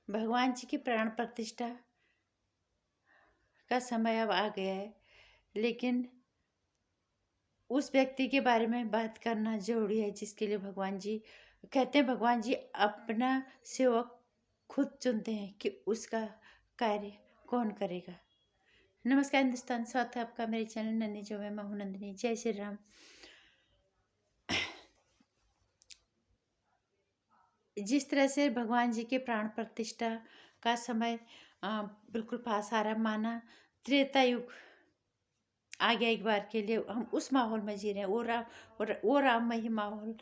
भगवान जी की प्राण प्रतिष्ठा का समय अब आ गया है, लेकिन उस व्यक्ति के बारे में बात करना जरूरी है जिसके लिए भगवान जी कहते हैं। भगवान जी अपना सेवक खुद चुनते हैं कि उसका कार्य कौन करेगा। नमस्कार हिंदुस्तान, स्वागत है आपका मेरे चैनल नन्ही जो मैं हूं नंदिनी। जय श्री राम। जिस तरह से भगवान जी के प्राण प्रतिष्ठा का समय बिल्कुल पास आ रहा, माना त्रेता युग आ गया एक बार के लिए। हम उस माहौल में जी रहे हैं। वो राममय माहौल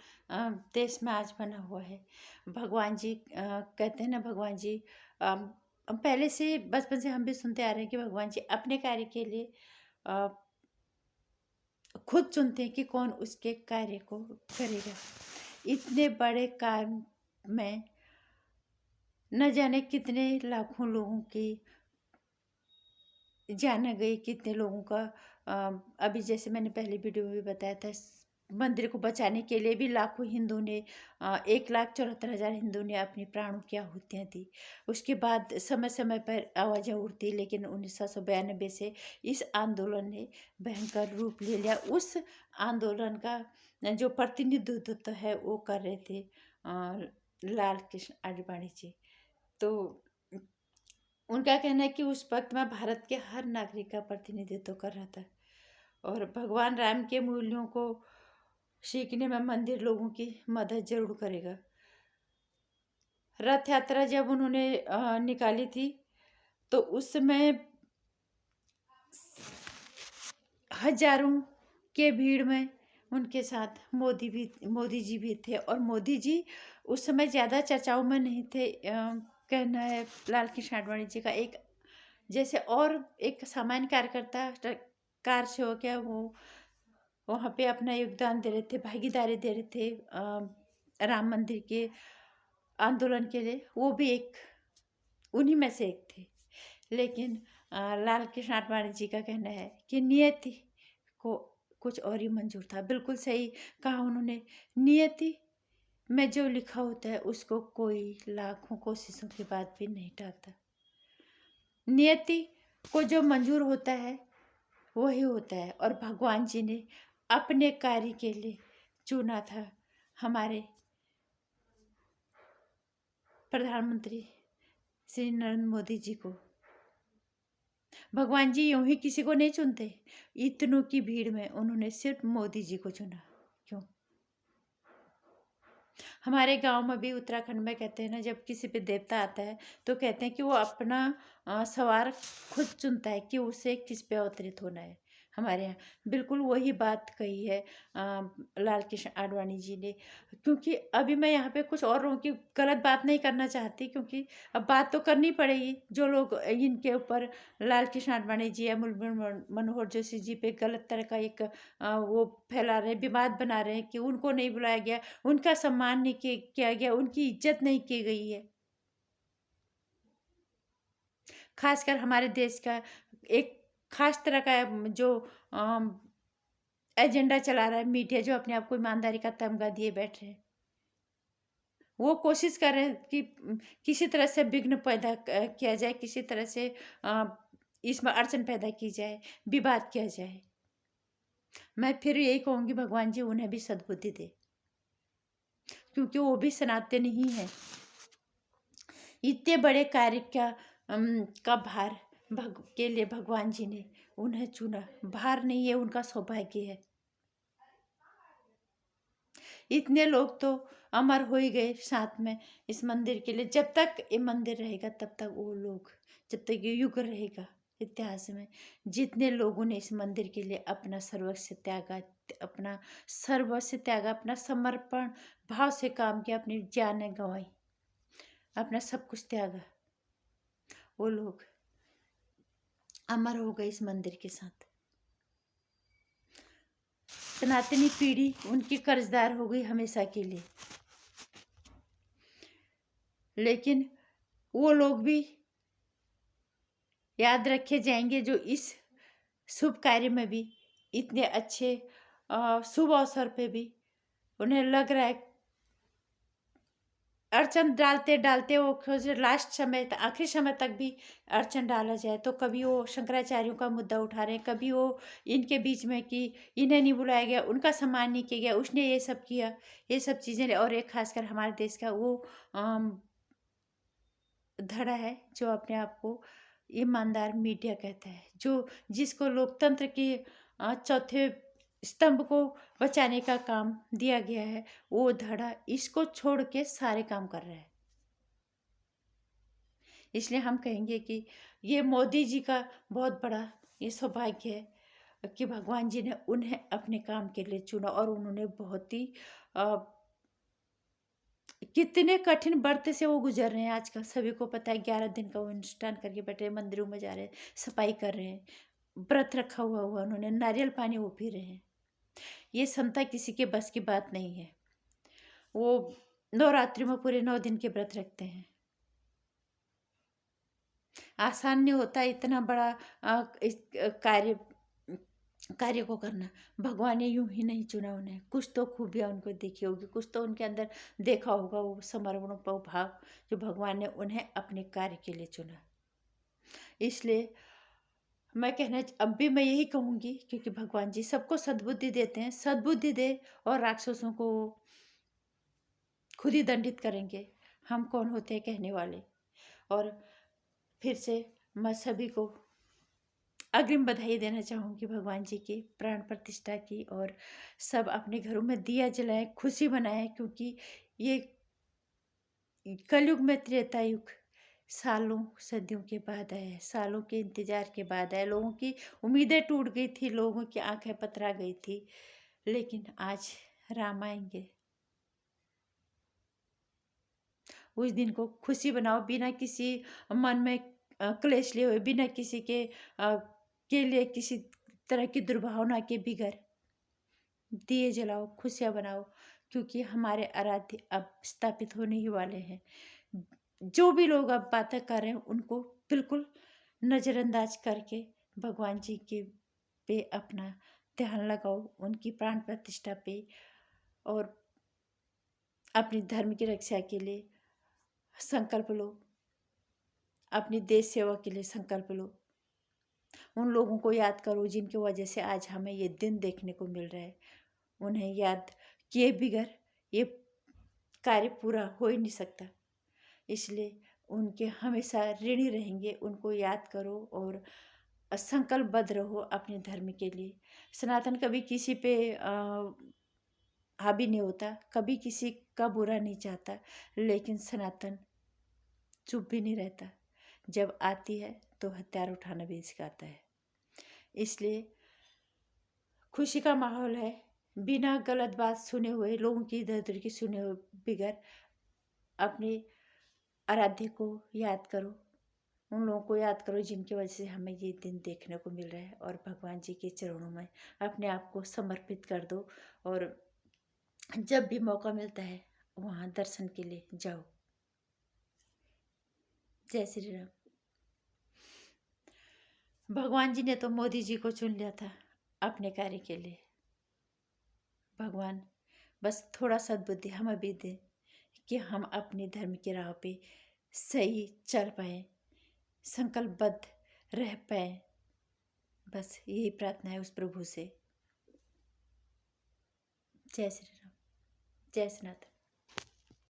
देश में आज बना हुआ है। भगवान जी कहते हैं ना, भगवान जी हम पहले से बचपन से हम भी सुनते आ रहे हैं कि भगवान जी अपने कार्य के लिए अ, खुद चुनते हैं कि कौन उसके कार्य को करेगा। इतने बड़े काम में न जाने कितने लाखों लोगों की जाना गई, कितने लोगों का अभी जैसे मैंने पहले वीडियो में भी बताया था, मंदिर को बचाने के लिए भी लाखों हिंदू ने 1,74,000 हिंदू ने अपने प्राणों की आहुतियाँ दी। उसके बाद समय समय पर आवाज़ें उठती, लेकिन 1992 से इस आंदोलन ने भयंकर रूप ले लिया। उस आंदोलन का जो प्रतिनिधित्व है वो कर रहे थे लाल कृष्ण आडवाणी जी। तो उनका कहना है कि उस वक्त मैं भारत के हर नागरिक का प्रतिनिधित्व कर रहा था और भगवान राम के मूल्यों को सीखने में मंदिर लोगों की मदद जरूर करेगा। रथ यात्रा जब उन्होंने निकाली थी तो उस समय हजारों के भीड़ में उनके साथ मोदी जी भी थे। और मोदी जी उस समय ज़्यादा चर्चाओं में नहीं थे। कहना है लाल कृष्ण आडवाणी जी का, एक जैसे और एक सामान्य कार्यकर्ता कार से हो गया, वो वहाँ पे अपना योगदान दे रहे थे, भागीदारी दे रहे थे राम मंदिर के आंदोलन के लिए। वो भी एक उन्हीं में से एक थे। लेकिन लाल कृष्ण आडवाणी जी का कहना है कि नियति को कुछ और ही मंजूर था। बिल्कुल सही कहा उन्होंने। नियति में जो लिखा होता है उसको कोई लाखों कोशिशों के बाद भी नहीं टालता। नियति को जो मंजूर होता है वही होता है। और भगवान जी ने अपने कार्य के लिए चुना था हमारे प्रधानमंत्री श्री नरेंद्र मोदी जी को। भगवान जी यूं ही किसी को नहीं चुनते। इतनों की भीड़ में उन्होंने सिर्फ मोदी जी को चुना। क्यों? हमारे गांव में भी उत्तराखंड में कहते हैं ना, जब किसी पे देवता आता है तो कहते हैं कि वो अपना सवार खुद चुनता है कि उसे किस पे अवतरित होना है। हमारे यहाँ बिल्कुल वही बात कही है लाल कृष्ण आडवाणी जी ने। क्योंकि अभी मैं यहाँ पे कुछ और लोगों की गलत बात नहीं करना चाहती, क्योंकि अब बात तो करनी पड़ेगी। जो लोग इनके ऊपर लाल कृष्ण आडवाणी जी या मुरली मनोहर जोशी जी पे गलत तरह का एक वो फैला रहे हैं, विवाद बना रहे हैं कि उनको नहीं बुलाया गया, उनका सम्मान नहीं किया गया, उनकी इज्जत नहीं की गई है। खासकर हमारे देश का एक खास तरह का जो एजेंडा चला रहा है मीडिया, जो अपने आप को ईमानदारी का तमगा दिए बैठ रहे हैं। वो कोशिश कर रहे हैं कि किसी तरह से विघ्न पैदा किया जाए, किसी तरह से इसमें अड़चन पैदा की जाए, विवाद किया जाए। मैं फिर यही कहूँगी, भगवान जी उन्हें भी सद्बुद्धि दे, क्योंकि वो भी सनातन ही है। इतने बड़े कार्य का भार के लिए भगवान जी ने उन्हें चुना। भार नहीं है, उनका सौभाग्य है। इतने लोग तो अमर हो ही गए साथ में इस मंदिर के लिए। जब तक ये मंदिर रहेगा तब तक वो लोग, जब तक ये युग रहेगा इतिहास में, जितने लोगों ने इस मंदिर के लिए अपना सर्वस्व त्यागा, अपना समर्पण भाव से काम किया, अपनी जानें गंवाई, अपना सब कुछ त्यागा, वो लोग अमर हो गए इस मंदिर के साथ। सनातनी पीढ़ी उनकी कर्जदार हो गई हमेशा के लिए। लेकिन वो लोग भी याद रखे जाएंगे जो इस शुभ कार्य में भी, इतने अच्छे शुभ अवसर पे भी उन्हें लग रहा है अड़चन डालते डालते वो लास्ट समय तक, आखिरी समय तक भी अड़चन डाला जाए, तो कभी वो शंकराचार्यों का मुद्दा उठा रहे हैं, कभी वो इनके बीच में कि इन्हें नहीं बुलाया गया, उनका सम्मान नहीं किया गया, उसने ये सब किया, ये सब चीज़ें। और एक खासकर हमारे देश का वो धड़ा है जो अपने आप को ईमानदार मीडिया कहता है, जो जिसको लोकतंत्र के चौथे स्तंभ को बचाने का काम दिया गया है, वो धड़ा इसको छोड़ के सारे काम कर रहा है। इसलिए हम कहेंगे कि ये मोदी जी का बहुत बड़ा ये सौभाग्य है कि भगवान जी ने उन्हें अपने काम के लिए चुना, और उन्होंने बहुत ही कितने कठिन व्रत से वो गुजर रहे हैं। आजकल सभी को पता है, 11 दिन का वो अनुष्ठान करके बैठे हैं, मंदिरों में जा रहे हैं, सफाई कर रहे हैं, व्रत रखा हुआ उन्होंने, नारियल पानी वो पी रहे हैं। ये क्षमता किसी के बस की बात नहीं है। वो नवरात्रि में पूरे 9 दिन के व्रत रखते हैं। आसान नहीं होता इतना बड़ा इस कार्य को करना। भगवान ने यूं ही नहीं चुना उन्हें, कुछ तो खूबियाँ उनको देखी होगी, कुछ तो उनके अंदर देखा होगा, वो समर्पण भाव जो भगवान ने उन्हें अपने कार्य के लिए चुना। इसलिए मैं कहना अब भी मैं यही कहूँगी, क्योंकि भगवान जी सबको सद्बुद्धि देते हैं, सद्बुद्धि दे, और राक्षसों को खुद ही दंडित करेंगे। हम कौन होते हैं कहने वाले। और फिर से मैं सभी को अग्रिम बधाई देना चाहूँगी भगवान जी की प्राण प्रतिष्ठा की, और सब अपने घरों में दिया जलाएं, खुशी मनाएं, क्योंकि ये कलयुग में त्रेता युग सालों सदियों के बाद आया, सालों के इंतजार के बाद आया। लोगों की उम्मीदें टूट गई थी, लोगों की आंखें पतरा गई थी, लेकिन आज राम आएंगे। उस दिन को खुशी बनाओ, बिना किसी मन में क्लेश लिए हुए, बिना किसी के लिए किसी तरह की दुर्भावना के बिगड़ दिए जलाओ, खुशियाँ बनाओ, क्योंकि हमारे आराध्य अब स्थापित होने ही वाले हैं। जो भी लोग अब बातें कर रहे हैं उनको बिल्कुल नज़रअंदाज करके भगवान जी के पे अपना ध्यान लगाओ, उनकी प्राण प्रतिष्ठा पे, और अपने धर्म की रक्षा के लिए संकल्प लो, अपनी देश सेवा के लिए संकल्प लो। उन लोगों को याद करो जिनकी वजह से आज हमें ये दिन देखने को मिल रहा है। उन्हें याद किए बगैर ये कार्य पूरा हो ही नहीं सकता। इसलिए उनके हमेशा ऋणी रहेंगे, उनको याद करो और संकल्पबद्ध रहो अपने धर्म के लिए। सनातन कभी किसी पे हावी नहीं होता, कभी किसी का बुरा नहीं चाहता, लेकिन सनातन चुप भी नहीं रहता। जब आती है तो हथियार उठाना भी सिखाता है। इसलिए खुशी का माहौल है, बिना गलत बात सुने हुए, लोगों की इधर उधर की सुने हुए बिगैर अपने आराध्य को याद करो, उन लोगों को याद करो जिनकी वजह से हमें ये दिन देखने को मिल रहा है, और भगवान जी के चरणों में अपने आप को समर्पित कर दो, और जब भी मौका मिलता है वहाँ दर्शन के लिए जाओ। जय श्री राम। भगवान जी ने तो मोदी जी को चुन लिया था अपने कार्य के लिए। भगवान बस थोड़ा सद्बुद्धि हमें भी दे कि हम अपने धर्म की राह पे सही चल पाए, संकल्पबद्ध रह पाए। बस यही प्रार्थना है उस प्रभु से। जय श्री राम, जय सनातन।